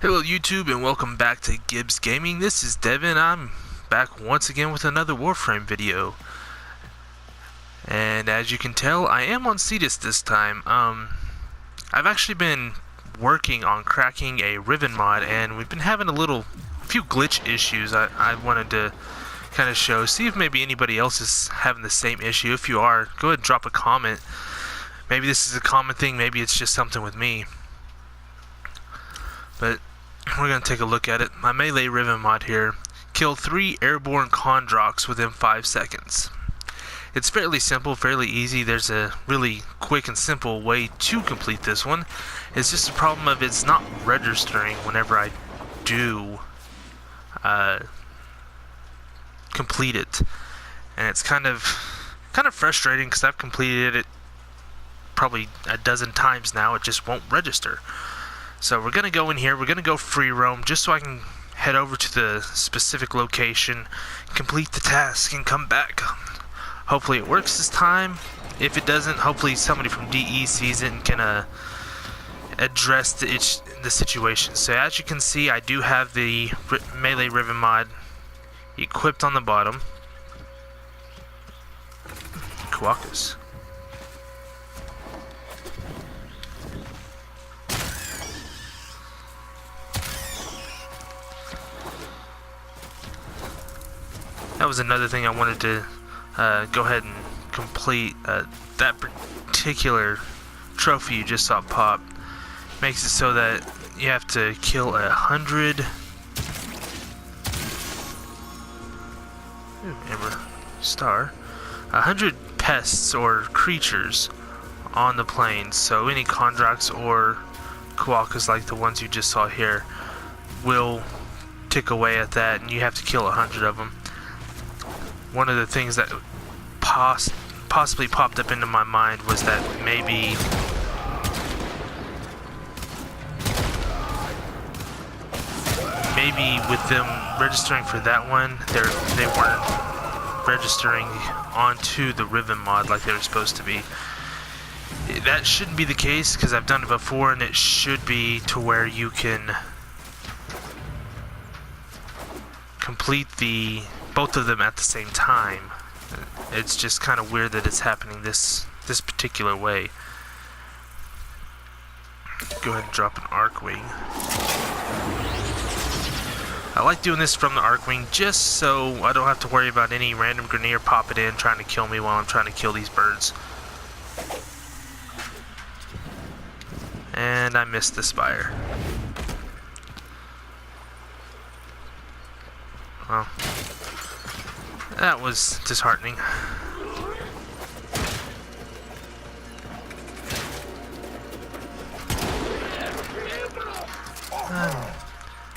Hello YouTube and welcome back to Gibbs Gaming. This is Devin. I'm back once again with another Warframe video. And as you can tell, I am on Cetus this time. I've actually been working on cracking a Riven mod and we've been having a few glitch issues. I wanted to kind of see if maybe anybody else is having the same issue. If you are, go ahead and drop a comment. Maybe this is a common thing, maybe it's just something with me. But we're going to take a look at it. My Melee Riven mod here. Kill 3 airborne Kondroks within 5 seconds. It's fairly simple, fairly easy. There's a really quick and simple way to complete this one. It's just a problem of it's not registering whenever I do complete it. And it's kind of frustrating because I've completed it probably a dozen times now. It just won't register. So we're going to go in here, we're going to go free roam just so I can head over to the specific location, complete the task, and come back. Hopefully it works this time. If it doesn't, hopefully somebody from DE sees it and can address the situation. So as you can see, I do have the Melee Riven mod equipped on the bottom. Quackus. That was another thing I wanted to go ahead and complete. That particular trophy you just saw pop makes it so that you have to kill 100 Amber Star, 100 pests or creatures on the plains. So any Kondroks or Quackus like the ones you just saw here will tick away at that, and you have to kill 100 of them. One of the things that possibly popped up into my mind was that maybe with them registering for that one, they weren't registering onto the Riven mod like they were supposed to be. That shouldn't be the case because I've done it before, and it should be to where you can complete both of them at the same time. It's just kind of weird that it's happening this particular way. Go ahead and drop an Archwing. I like doing this from the Archwing just so I don't have to worry about any random Grineer popping in trying to kill me while I'm trying to kill these birds. And I missed the spire. Well, that was disheartening.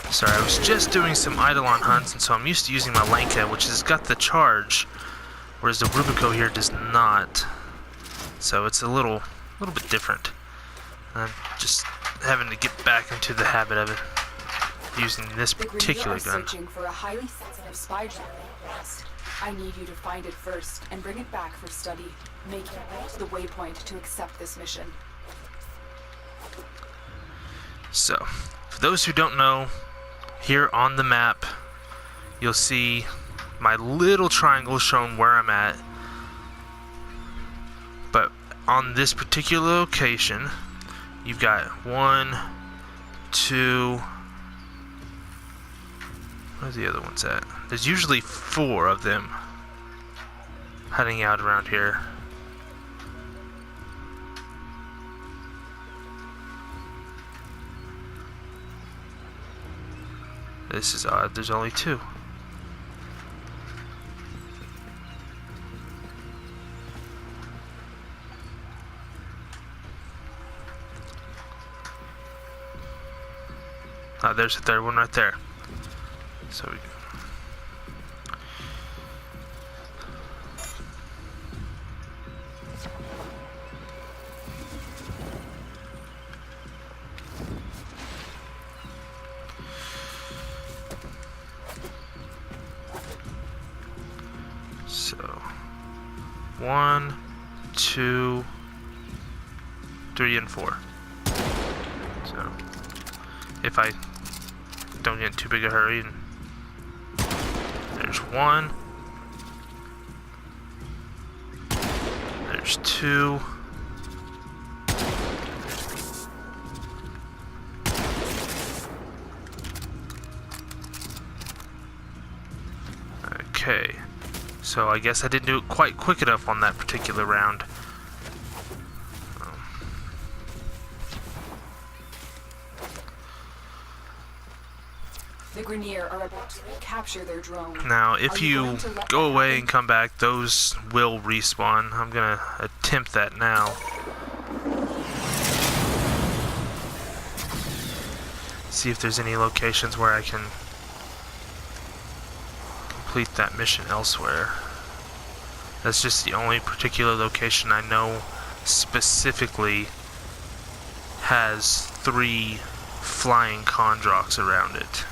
Sorry, I was just doing some Eidolon hunts, and so I'm used to using my Lanka, which has got the charge, whereas the Rubico here does not. So it's a little bit different. I'm just having to get back into the habit of it, using this particular gun. Searching for a highly sensitive spy nest. I need you to find it first and bring it back for study. Make your way to the waypoint to accept this mission. So, for those who don't know, here on the map, you'll see my little triangle showing where I'm at. But on this particular location, you've got 1, 2. Where's the other ones at? There's usually 4 of them heading out around here. This is odd, there's only 2. Ah, there's the third one right there. So we So 1, 2, 3, and 4. So if I don't get in too big a hurry. And there's one. There's two. Okay. So I guess I didn't do it quite quick enough on that particular round. The Grenier are about to capture their drone. Now, if you go away and come back, those will respawn. I'm gonna attempt that now. See if there's any locations where I can complete that mission elsewhere. That's just the only particular location I know specifically has 3 flying Kondroks around it.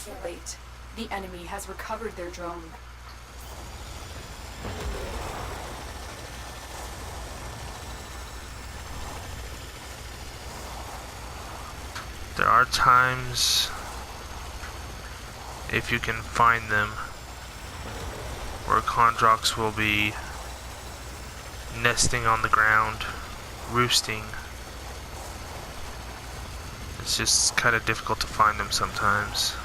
Too late. The enemy has recovered their drone. There are times, if you can find them, where Kondroks will be nesting on the ground, roosting. It's just kind of difficult to find them sometimes.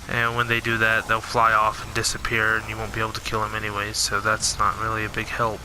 And when they do that, they'll fly off and disappear, and you won't be able to kill them anyways, so that's not really a big help.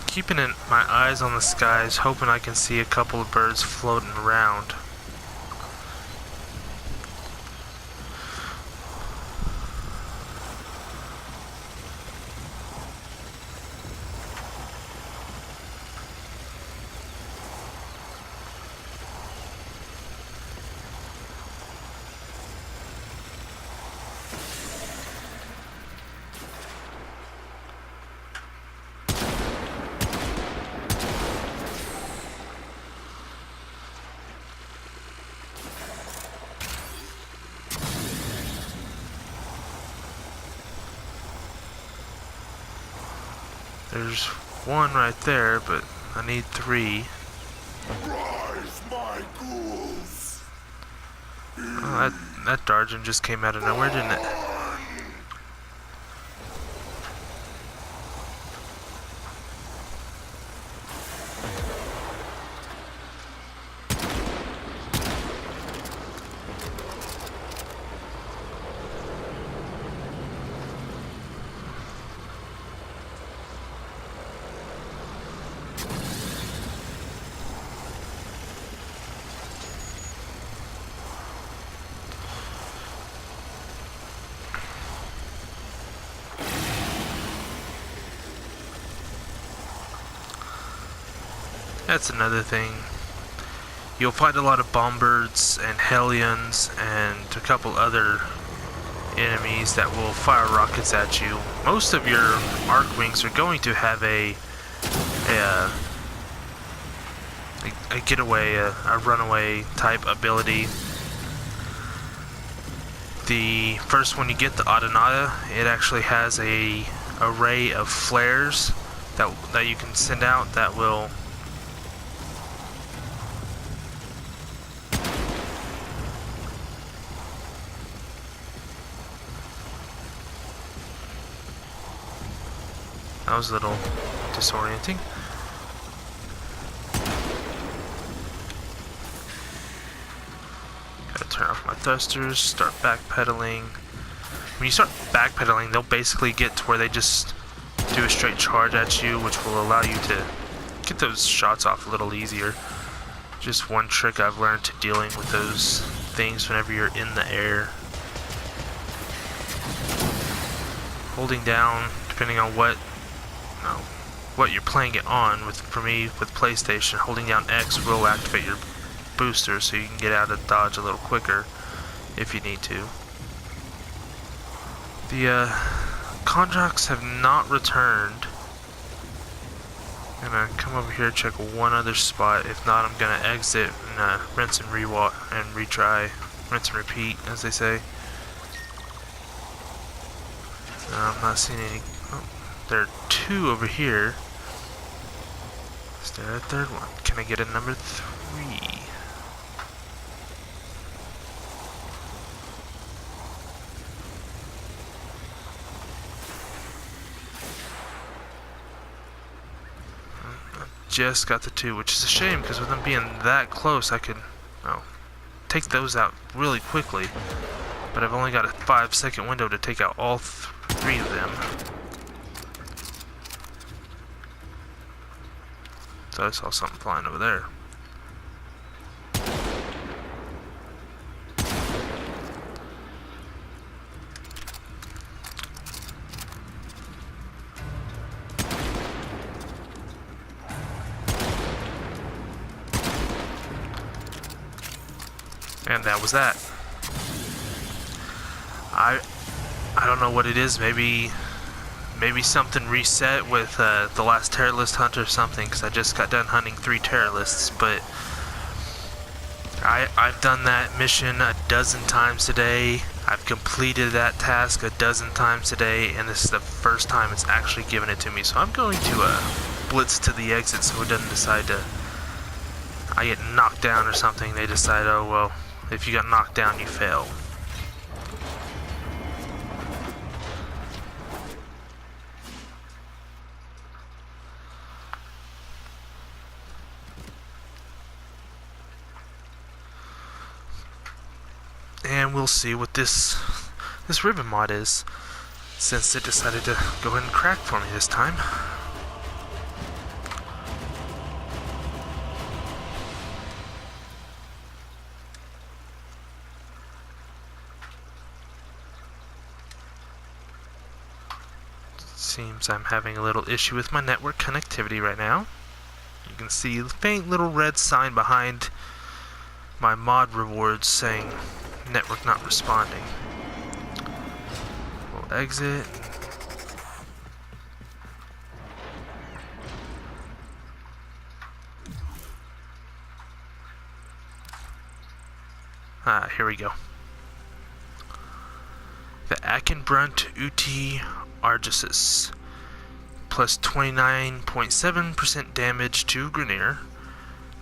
Keeping my eyes on the skies, hoping I can see a couple of birds floating around. There's one right there, but I need 3. Rise, my ghouls! Oh, that Darjan just came out of nowhere, didn't it? That's another thing. You'll find a lot of bombbirds and hellions and a couple other enemies that will fire rockets at you. Most of your Archwings are going to have a getaway, a runaway type ability. The first one you get, the Adonata, it actually has a array of flares that you can send out that will That was a little disorienting. Gotta turn off my thrusters, start backpedaling. When you start backpedaling, they'll basically get to where they just do a straight charge at you, which will allow you to get those shots off a little easier. Just one trick I've learned to dealing with those things whenever you're in the air. Holding down, depending on what you're playing it on. For me, with PlayStation, holding down X will activate your booster so you can get out of dodge a little quicker if you need to. The Kondraks have not returned. I'm gonna come over here, check one other spot. If not, I'm gonna exit and rinse and retry, rinse and repeat, as they say. I'm not seeing any. Oh, there are two over here. Is there a third one? Can I get a number 3? Just got the 2, which is a shame because with them being that close, I could take those out really quickly. But I've only got a 5-second window to take out all 3 of them. So I saw something flying over there. And that was that. I don't know what it is. Maybe something reset with the last terror list hunt or something, because I just got done hunting 3 terror lists, but I've done that mission a dozen times today. I've completed that task a dozen times today, and this is the first time it's actually given it to me. So I'm going to blitz to the exit so it doesn't decide to, I get knocked down or something. They decide, oh well, if you got knocked down, you fail. And we'll see what this Riven mod is, since it decided to go ahead and crack for me this time. Seems I'm having a little issue with my network connectivity right now. You can see the faint little red sign behind my mod rewards saying network not responding. We'll exit. Here we go. The Akenbrunt Uti Argisus. Plus 29.7% damage to Grineer.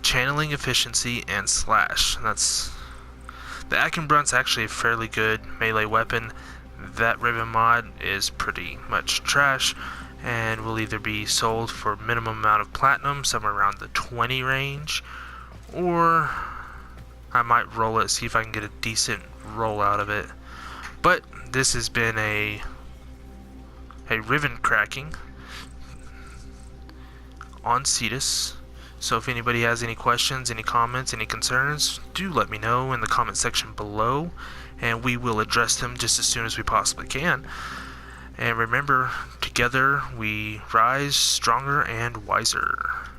Channeling efficiency and slash. The Akenbrunt's actually a fairly good melee weapon. That Riven mod is pretty much trash and will either be sold for minimum amount of platinum, somewhere around the 20 range, or I might roll it, see if I can get a decent roll out of it. But this has been a Riven cracking on Cetus. So if anybody has any questions, any comments, any concerns, do let me know in the comment section below, and we will address them just as soon as we possibly can. And remember, together we rise stronger and wiser.